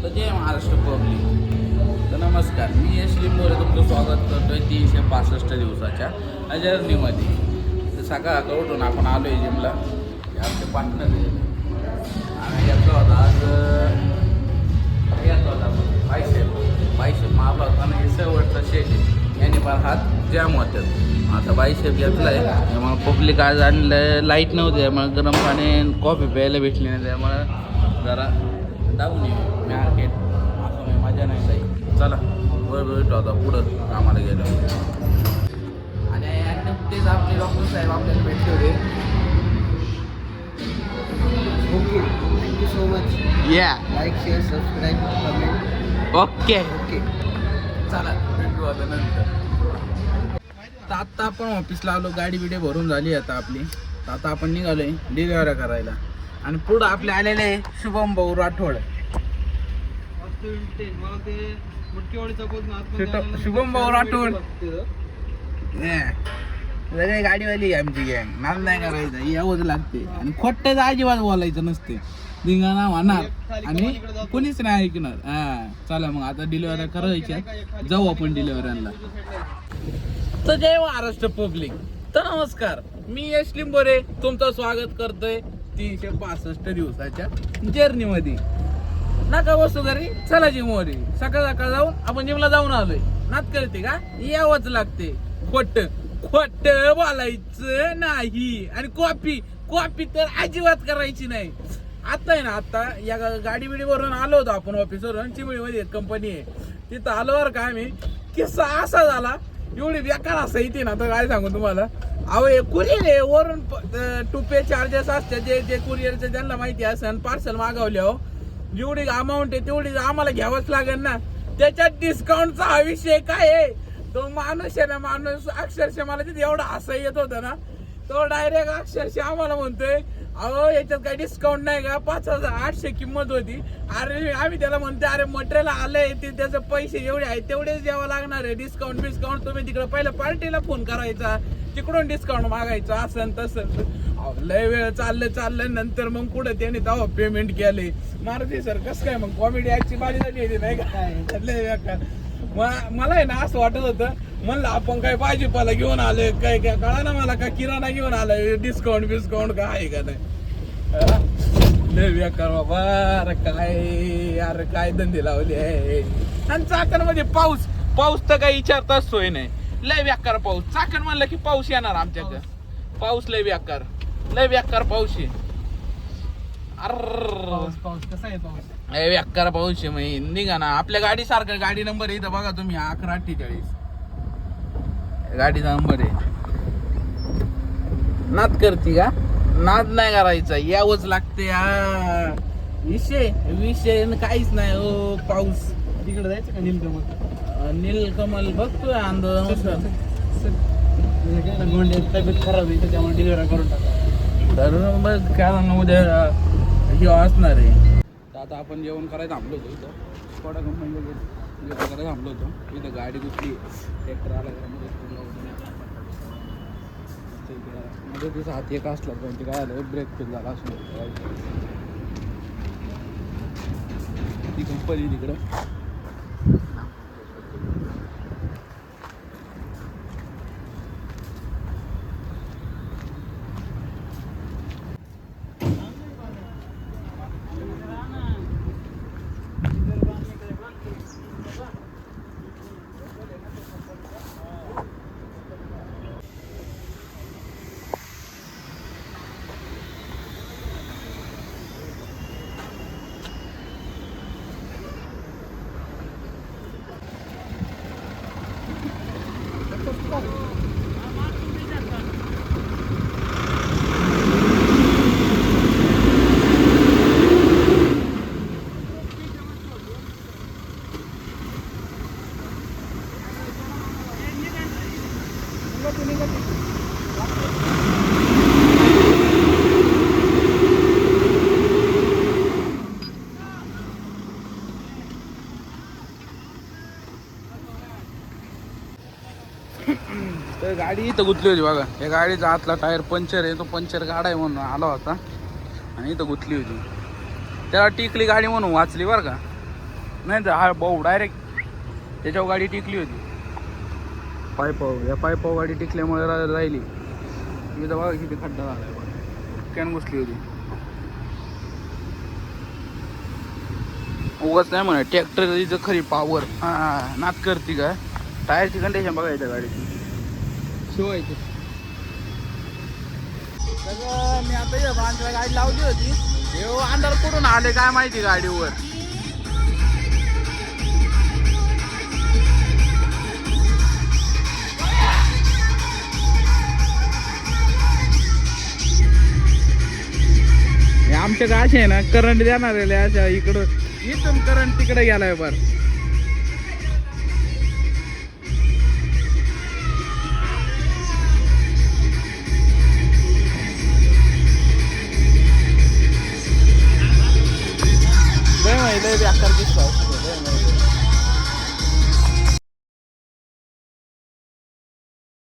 तर जय महाराष्ट्र पब्लिक. तर नमस्कार, मी यश लिंबोरे तुमचं स्वागत करतोय 365 दिवसाच्या जर्नीमध्ये. तर सकाळ उठून आपण आलो आहे जिमला. आमचे पार्टनर आहे आणि याचा होता आज याचा होता बायशेप मारला होता आणि हे शेवटचा शेट आहे याने पण हात जाम होतात. आता बायशेप घेतला आहे त्यामुळे पब्लिक आज आणलं. लाईट नव्हती त्यामुळे गरम पाणी कॉफी प्यायला भेटली नाही, त्यामुळे जरा जाऊन येऊ मार्केट. असं मी मजा नाही जाईल. चला वर भेटू आता पुढं कामाला गेलो. आणि नुकतेच आपले डॉक्टर साहेब आपल्याला भेटले होते. Okay, thank you so much. या like, share, subscribe, comment. Okay okay, चला भेटू आता नंतर. तर आत्ता आपण ऑफिसला आलो. गाडी बिडी भरून झाली आता आपली. तर आता आपण निघालोय डिलिव्हरी करायला. आणि पुढं आपले आलेले आहे शुभम भाऊ राठोड. शुभम भाऊ राठोड सगळे गाडीवाली आमची गँग. नाद नाही करायचं, यावंच लागते. आणि खोट्याचं अजिबात बोलायचं नसते. धिंगाणा होणार आणि कोणीच नाही ऐकणार. हा चला मग आता डिलिव्हरी करायच्या, जाऊ आपण डिलिव्हरीला. तर जय महाराष्ट्र पब्लिक. तर नमस्कार, मी यश लिंबोरे तुमचं स्वागत करतोय 365 दिवसाच्या जर्नीमध्ये. नका बसू घरी, चला जिमवर. सकाळ सकाळ जाऊन आपण जिमला जाऊन आलोय. नात करते का? यावंच लागते. खोट बोलायचं नाही. आणि कॉपी तर अजिबात करायची नाही. आता आहे ना, आता या गाडी बिडी वरून आलो होतो आपण ऑफिसवरून. चिमळीमध्ये एक कंपनी आहे, तिथं आलो बरं का आम्ही. किस्सा असा झाला, एवढी बेकार असं इथे ना, तर काय सांगू तुम्हाला. अहो कुरिअर आहे वरून टू पे चार्जेस असते. जे कुरिअरचे त्यांना माहिती असेल. पार्सल मागवले हो, जेवढी अमाऊंट आहे तेवढी आम्हाला घ्यावंच लागेल ना. त्याच्यात डिस्काउंटचा हा विषय काय आहे. तो माणूस आहे ना, माणूस अक्षरशः मला तिथे एवढा हसा येत होता ना, तो डायरेक्ट अक्षरशः आम्हाला म्हणतोय अहो याच्यात काही डिस्काउंट नाही का. 5,800 किंमत होती. अरे आम्ही त्याला म्हणतो अरे मटेरियल आलंय ते, त्याचे पैसे एवढे आहेत तेवढेच द्यावं लागणार आहे. डिस्काउंट तुम्ही तिकडे पहिल्या पार्टीला फोन करायचा, तिकडून डिस्काउंट मागायचं असं तसं. लय वेळ चाललं नंतर मग कुठं त्याने तेव्हा पेमेंट केले. मारुती सर कसं काय मग कॉमेडी ऍक्टची बाजी झाली होती नाही का. लय बेकार. मला आहे ना असं वाटत होतं, म्हणलं आपण काय भाजीपाला घेऊन आलोय काय कळा ना मला, का किराणा घेऊन आलोय. डिस्काउंट काय आहे का नाही. लय बेकार बाबा. अरे काय धंदे लावले आहे. आणि चाकणमध्ये पाऊस तर काही विचारताच सोय नाही. लय बेकार पाऊस. चाकण म्हणलं की पाऊस येणार आमच्याकडे. पाऊस लय बेकार पाऊस आहे. पाऊस कसा आहे पाऊस? बेकार पाऊस आहे. मग निघा ना आपल्या गाडी सारखं. गाडी नंबर इथं बघा तुम्ही, 1148 गाडीचा नंबर आहे. नाद करते का? नाद नाही करायचा, यावंच लागते. विषय काहीच नाही. हो पाऊस. तिकडे जायचं का नीलकमल बघतोय आंदोलन. तब्येत खराब आहे त्याच्यामुळे डिलिव्हरी करून टाका. तर मग काय उद्या हे असणार आहे. तर आता आपण जेवण करायला थांबलो होतो इथं. थोडा कंपनीला जेवण करायला थांबलो होतो. इथं गाडी कुठली ट्रॅक्टर आला मध्ये तिचा हात एक असला पण ते काय आलं ब्रेक फेल झाला असं ती कंपनी तिकडं. तर गाडी इथं गुंतली होती बघा. या गाडीचा आतला टायर पंक्चर आहे. तो पंक्चर गाडा आहे म्हणून आला होता आणि इथं गुंतली होती. त्याला टिकली गाडी म्हणून वाचली बरं का. नाही तर हा भाऊ डायरेक्ट त्याच्यावर गाडी टिकली होती. पायपाव या पायपाव गाडी टिकल्यामुळे राहिली. मी तर बघा किती खड्डा झालाय बघा. कॅन घुसली होती. उगाच नाही म्हणा ट्रॅक्टरचं खरी पावर नाक करते का. टायरची कंडिशन बघायच्या गाडीची शिवायचे. मी आता या भांडला गाडी लावली होती. हे अंधार कुठून आले काय माहिती गाडीवर. आमच्या गाशी आहे ना करंट देणार आहे अशा इकडं इथून करंट तिकडे गेलाय बर. लय माहिती बेकार दिसतो.